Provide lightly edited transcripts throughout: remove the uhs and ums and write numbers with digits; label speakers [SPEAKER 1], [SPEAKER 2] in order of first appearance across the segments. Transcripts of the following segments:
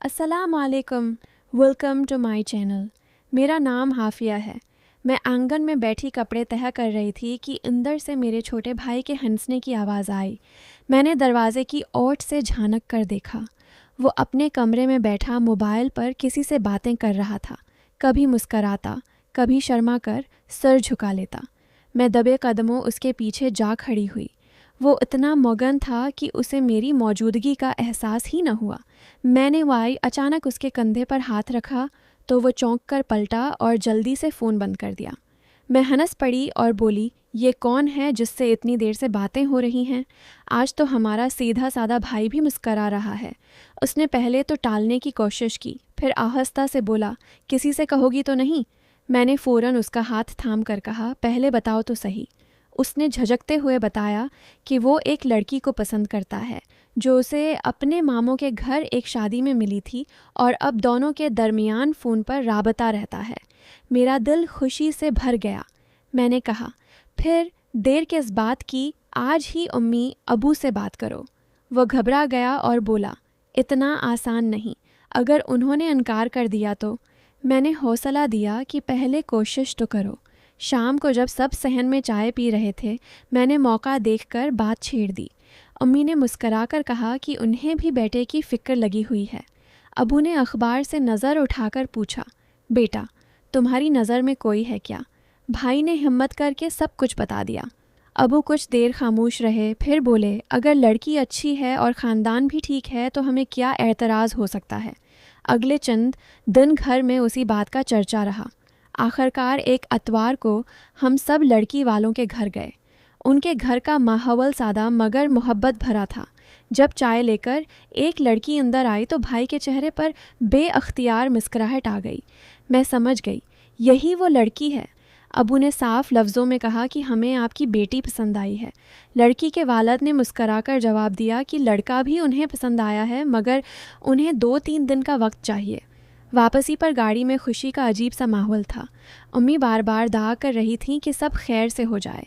[SPEAKER 1] अस्सलाम वालेकुम। Welcome to my channel. मेरा नाम हाफिया है। मैं आंगन में बैठी कपड़े तह कर रही थी कि अंदर से मेरे छोटे भाई के हंसने की आवाज़ आई। मैंने दरवाज़े की ओट से झांक कर देखा। वो अपने कमरे में बैठा मोबाइल पर किसी से बातें कर रहा था। कभी मुस्कराता, कभी शर्मा कर सर झुका लेता। मैं दबे कदमों उसके पीछे जा खड़ी हुई। वो इतना मगन था कि उसे मेरी मौजूदगी का एहसास ही न हुआ। मैंने अचानक उसके कंधे पर हाथ रखा तो वो चौंक कर पलटा और जल्दी से फ़ोन बंद कर दिया। मैं हंस पड़ी और बोली, ये कौन है जिससे इतनी देर से बातें हो रही हैं? आज तो हमारा सीधा साधा भाई भी मुस्करा रहा है। उसने पहले तो टालने की कोशिश की, फिर आहिस्ता से बोला, किसी से कहोगी तो नहीं? मैंने फ़ौरन उसका हाथ थाम कर कहा, पहले बताओ तो सही। उसने झिझकते हुए बताया कि वो एक लड़की को पसंद करता है जो उसे अपने मामों के घर एक शादी में मिली थी और अब दोनों के दरमियान फ़ोन पर राबता रहता है। मेरा दिल खुशी से भर गया। मैंने कहा, फिर देर किस बात की, आज ही अम्मी अबू से बात करो। वो घबरा गया और बोला, इतना आसान नहीं, अगर उन्होंने इनकार कर दिया तो? मैंने हौसला दिया कि पहले कोशिश तो करो। शाम को जब सब सहन में चाय पी रहे थे, मैंने मौका देखकर बात छेड़ दी। अम्मी ने मुस्कराकर कहा कि उन्हें भी बेटे की फ़िक्र लगी हुई है। अबू ने अखबार से नज़र उठाकर पूछा, बेटा तुम्हारी नज़र में कोई है क्या? भाई ने हिम्मत करके सब कुछ बता दिया। अबू कुछ देर खामोश रहे, फिर बोले, अगर लड़की अच्छी है और ख़ानदान भी ठीक है तो हमें क्या एतराज़ हो सकता है। अगले चंद दिन घर में उसी बात का चर्चा रहा। आखिरकार एक अतवार को हम सब लड़की वालों के घर गए। उनके घर का माहौल सादा मगर मोहब्बत भरा था। जब चाय लेकर एक लड़की अंदर आई तो भाई के चेहरे पर बेअख्तियार मुस्कुराहट आ गई। मैं समझ गई, यही वो लड़की है। अबू ने साफ लफ्ज़ों में कहा कि हमें आपकी बेटी पसंद आई है। लड़की के वालिद ने मुस्कराकर जवाब दिया कि लड़का भी उन्हें पसंद आया है, मगर उन्हें 2-3 दिन का वक्त चाहिए। वापसी पर गाड़ी में खुशी का अजीब सा माहौल था। अम्मी बार बार दुआ कर रही थीं कि सब खैर से हो जाए।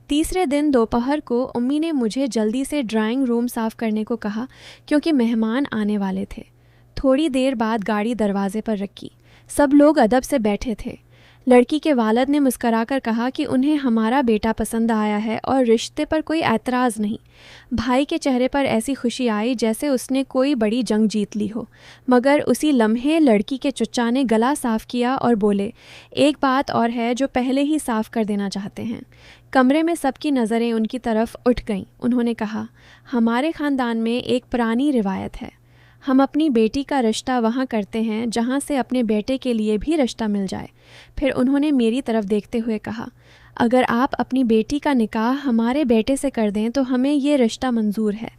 [SPEAKER 1] तीसरे दिन दोपहर को अम्मी ने मुझे जल्दी से ड्राइंग रूम साफ़ करने को कहा क्योंकि मेहमान आने वाले थे। थोड़ी देर बाद गाड़ी दरवाजे पर रखी। सब लोग अदब से बैठे थे। लड़की के वालिद ने मुस्कराकर कहा कि उन्हें हमारा बेटा पसंद आया है और रिश्ते पर कोई एतराज़ नहीं। भाई के चेहरे पर ऐसी खुशी आई जैसे उसने कोई बड़ी जंग जीत ली हो, मगर उसी लम्हे लड़की के चचा ने गला साफ़ किया और बोले, एक बात और है जो पहले ही साफ़ कर देना चाहते हैं। कमरे में सबकी नज़रें उनकी तरफ उठ गईं। उन्होंने कहा, हमारे ख़ानदान में एक पुरानी रिवायत है। हम अपनी बेटी का रिश्ता वहाँ करते हैं जहाँ से अपने बेटे के लिए भी रिश्ता मिल जाए। फिर उन्होंने मेरी तरफ देखते हुए कहा, अगर आप अपनी बेटी का निकाह हमारे बेटे से कर दें तो हमें ये रिश्ता मंजूर है।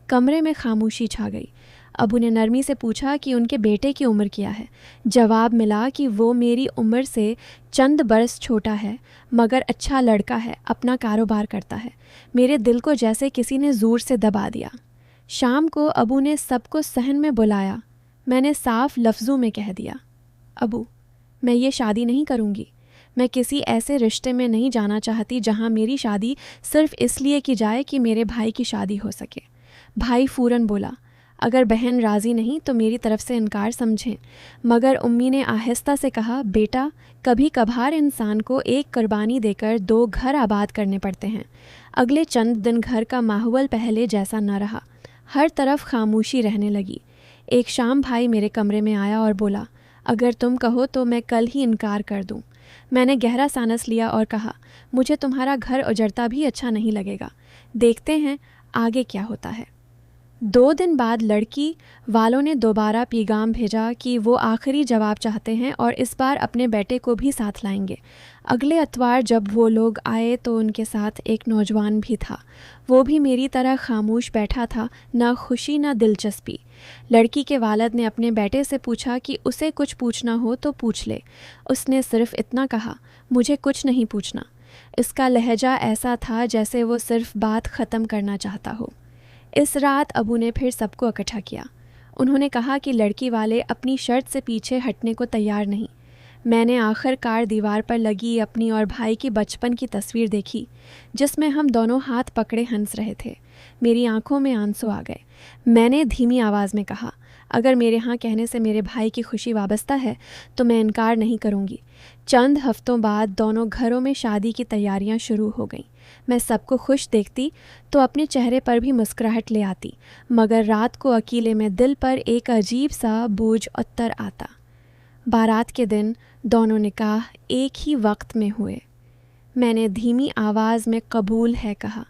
[SPEAKER 1] कमरे में खामोशी छा गई। अबू ने नरमी से पूछा कि उनके बेटे की उम्र क्या है। जवाब मिला कि वो मेरी उम्र से चंद बरस छोटा है, मगर अच्छा लड़का है, अपना कारोबार करता है। मेरे दिल को जैसे किसी ने ज़ोर से दबा दिया। शाम को अबू ने सबको सहन में बुलाया। मैंने साफ लफ्ज़ों में कह दिया, अबू मैं ये शादी नहीं करूँगी। मैं किसी ऐसे रिश्ते में नहीं जाना चाहती जहाँ मेरी शादी सिर्फ़ इसलिए की जाए कि मेरे भाई की शादी हो सके। भाई फ़ौरन बोला, अगर बहन राज़ी नहीं तो मेरी तरफ से इनकार समझें। मगर उम्मी ने आहिस्ता से कहा, बेटा कभी कभार इंसान को एक कुर्बानी देकर 2 घर आबाद करने पड़ते हैं। अगले चंद दिन घर का माहौल पहले जैसा न रहा। हर तरफ खामोशी रहने लगी। एक शाम भाई मेरे कमरे में आया और बोला, अगर तुम कहो तो मैं कल ही इनकार कर दूं। मैंने गहरा सांस लिया और कहा, मुझे तुम्हारा घर उजड़ता भी अच्छा नहीं लगेगा। देखते हैं आगे क्या होता है। 2 दिन बाद लड़की वालों ने दोबारा पैगाम भेजा कि वो आखिरी जवाब चाहते हैं और इस बार अपने बेटे को भी साथ लाएंगे। अगले अतवार जब वो लोग आए तो उनके साथ एक नौजवान भी था। वो भी मेरी तरह खामोश बैठा था, ना खुशी ना दिलचस्पी। लड़की के वालिद ने अपने बेटे से पूछा कि उसे कुछ पूछना हो तो पूछ ले। उसने सिर्फ इतना कहा, मुझे कुछ नहीं पूछना। इसका लहजा ऐसा था जैसे वो सिर्फ बात ख़त्म करना चाहता हो। इस रात अबू ने फिर सबको इकट्ठा किया। उन्होंने कहा कि लड़की वाले अपनी शर्त से पीछे हटने को तैयार नहीं। मैंने आखिरकार दीवार पर लगी अपनी और भाई की बचपन की तस्वीर देखी, जिसमें हम दोनों हाथ पकड़े हंस रहे थे। मेरी आंखों में आंसू आ गए। मैंने धीमी आवाज़ में कहा, अगर मेरे हाँ कहने से मेरे भाई की खुशी वाबस्ता है तो मैं इनकार नहीं करूँगी। चंद हफ्तों बाद दोनों घरों में शादी की तैयारियां शुरू हो गईं। मैं सबको खुश देखती तो अपने चेहरे पर भी मुस्कुराहट ले आती, मगर रात को अकेले में दिल पर एक अजीब सा बोझ उतर आता। बारात के दिन दोनों निकाह एक ही वक्त में हुए। मैंने धीमी आवाज़ में कबूल है कहा,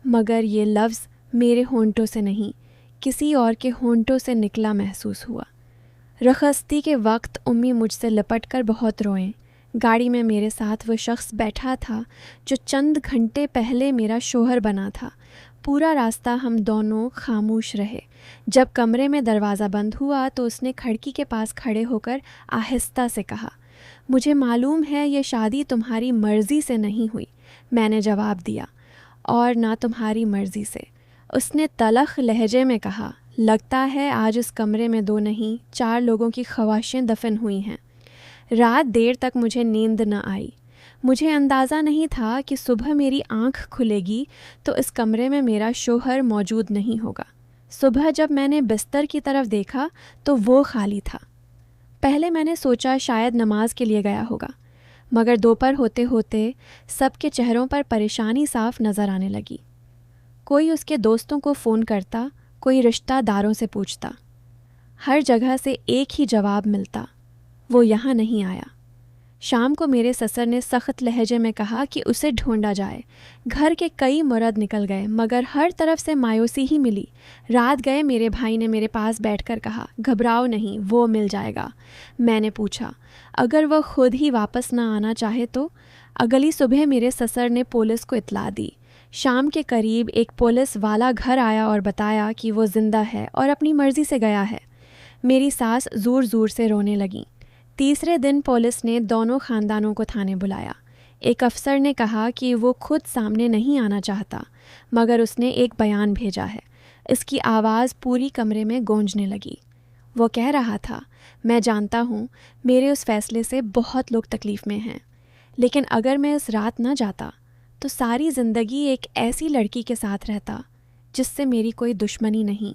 [SPEAKER 1] मगर ये लफ्ज़ मेरे होंठों से नहीं, किसी और के होंठों से निकला महसूस हुआ। रखस्ती के वक्त उम्मी मुझसे लिपट कर बहुत रोएं। गाड़ी में मेरे साथ वो शख्स बैठा था जो चंद घंटे पहले मेरा शौहर बना था। पूरा रास्ता हम दोनों खामोश रहे। जब कमरे में दरवाज़ा बंद हुआ तो उसने खिड़की के पास खड़े होकर आहिस्ता से कहा, मुझे मालूम है ये शादी तुम्हारी मर्ज़ी से नहीं हुई। मैंने जवाब दिया, और ना तुम्हारी मर्ज़ी से। उसने तलख लहजे में कहा, लगता है आज इस कमरे में 2 नहीं 4 लोगों की ख्वाहिशें दफन हुई हैं। रात देर तक मुझे नींद न आई। मुझे अंदाज़ा नहीं था कि सुबह मेरी आँख खुलेगी तो इस कमरे में मेरा शौहर मौजूद नहीं होगा। सुबह जब मैंने बिस्तर की तरफ देखा तो वो खाली था। पहले मैंने सोचा शायद नमाज के लिए गया होगा, मगर दोपहर होते होते सबके चेहरों पर परेशानी साफ नज़र आने लगी। कोई उसके दोस्तों को फ़ोन करता, कोई रिश्तेदारों से पूछता। हर जगह से एक ही जवाब मिलता, वो यहाँ नहीं आया। शाम को मेरे ससुर ने सख्त लहजे में कहा कि उसे ढूंढा जाए। घर के कई मर्द निकल गए, मगर हर तरफ से मायूसी ही मिली। रात गए मेरे भाई ने मेरे पास बैठकर कहा, घबराओ नहीं, वो मिल जाएगा। मैंने पूछा, अगर वह खुद ही वापस ना आना चाहे तो? अगली सुबह मेरे ससुर ने पुलिस को इत्तला दी। शाम के करीब एक पुलिस वाला घर आया और बताया कि वो जिंदा है और अपनी मर्जी से गया है। मेरी सास ज़ोर ज़ोर से रोने लगी। तीसरे दिन पुलिस ने दोनों ख़ानदानों को थाने बुलाया। एक अफसर ने कहा कि वो खुद सामने नहीं आना चाहता, मगर उसने एक बयान भेजा है। इसकी आवाज़ पूरी कमरे में गूंजने लगी। वो कह रहा था, मैं जानता हूँ मेरे उस फैसले से बहुत लोग तकलीफ़ में हैं, लेकिन अगर मैं इस रात न जाता तो सारी ज़िंदगी एक ऐसी लड़की के साथ रहता जिससे मेरी कोई दुश्मनी नहीं,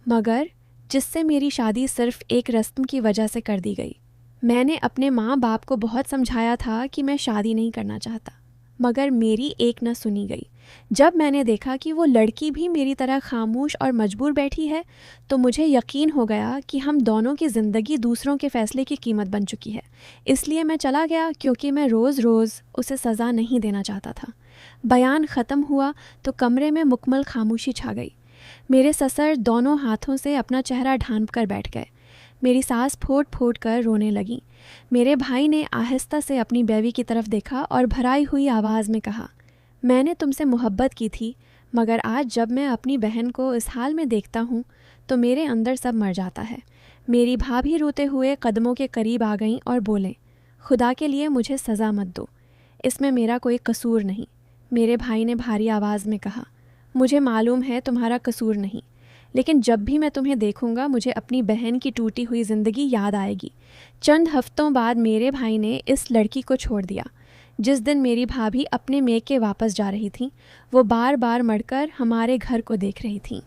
[SPEAKER 1] मगर जिससे मेरी शादी सिर्फ़ एक रस्म की वजह से कर दी गई। मैंने अपने माँ बाप को बहुत समझाया था कि मैं शादी नहीं करना चाहता, मगर मेरी एक न सुनी गई। जब मैंने देखा कि वो लड़की भी मेरी तरह खामोश और मजबूर बैठी है तो मुझे यकीन हो गया कि हम दोनों की ज़िंदगी दूसरों के फ़ैसले की कीमत बन चुकी है। इसलिए मैं चला गया, क्योंकि मैं रोज़ रोज़ उसे सज़ा नहीं देना चाहता था। बयान ख़त्म हुआ तो कमरे में मुकम्मल खामोशी छा गई। मेरे ससुर दोनों हाथों से अपना चेहरा ढांप कर बैठ गए। मेरी सास फूट फूट कर रोने लगी। मेरे भाई ने आहिस्ता से अपनी बीवी की तरफ देखा और भराई हुई आवाज़ में कहा, मैंने तुमसे मोहब्बत की थी, मगर आज जब मैं अपनी बहन को इस हाल में देखता हूँ तो मेरे अंदर सब मर जाता है। मेरी भाभी रोते हुए कदमों के करीब आ गईं और बोलें, खुदा के लिए मुझे सज़ा मत दो, इसमें मेरा कोई कसूर नहीं। मेरे भाई ने भारी आवाज़ में कहा, मुझे मालूम है तुम्हारा कसूर नहीं, लेकिन जब भी मैं तुम्हें देखूंगा मुझे अपनी बहन की टूटी हुई ज़िंदगी याद आएगी। चंद हफ्तों बाद मेरे भाई ने इस लड़की को छोड़ दिया। जिस दिन मेरी भाभी अपने मेके वापस जा रही थी, वो बार बार मड़कर हमारे घर को देख रही थी।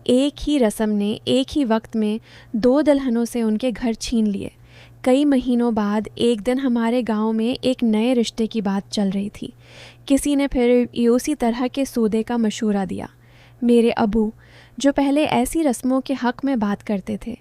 [SPEAKER 1] एक ही रस्म ने एक ही वक्त में 2 दुल्हनों से उनके घर छीन लिए। कई महीनों बाद एक दिन हमारे गांव में एक नए रिश्ते की बात चल रही थी। किसी ने फिर उसी तरह के सौदे का मशवरा दिया। मेरे अबू, जो पहले ऐसी रस्मों के हक़ में बात करते थे,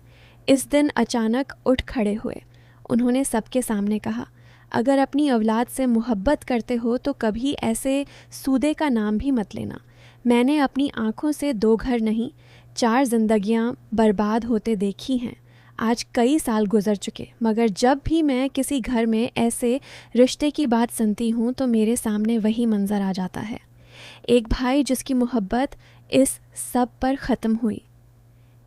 [SPEAKER 1] इस दिन अचानक उठ खड़े हुए। उन्होंने सबके सामने कहा, अगर अपनी औलाद से मोहब्बत करते हो तो कभी ऐसे सौदे का नाम भी मत लेना। मैंने अपनी आँखों से 2 घर नहीं 4 ज़िंदगियाँ बर्बाद होते देखी हैं। आज कई साल गुजर चुके, मगर जब भी मैं किसी घर में ऐसे रिश्ते की बात सुनती हूँ तो मेरे सामने वही मंज़र आ जाता है। एक भाई जिसकी मोहब्बत इस सब पर ख़त्म हुई।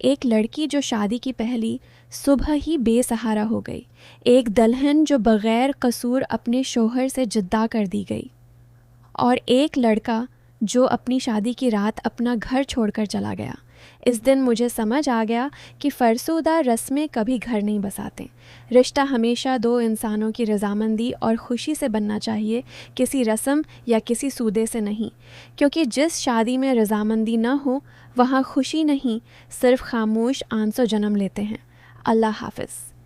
[SPEAKER 1] एक लड़की जो शादी की पहली सुबह ही बेसहारा हो गई। एक दुल्हन जो बग़ैर कसूर अपने शौहर से जुदा कर दी गई। और एक लड़का जो अपनी शादी की रात अपना घर छोड़कर चला गया। इस दिन मुझे समझ आ गया कि फ़रसुदा रस्में कभी घर नहीं बसाते। रिश्ता हमेशा 2 इंसानों की रज़ामंदी और खुशी से बनना चाहिए, किसी रस्म या किसी सौदे से नहीं। क्योंकि जिस शादी में रज़ामंदी न हो वहाँ खुशी नहीं, सिर्फ खामोश आंसू जन्म लेते हैं। अल्लाह हाफ़िज़।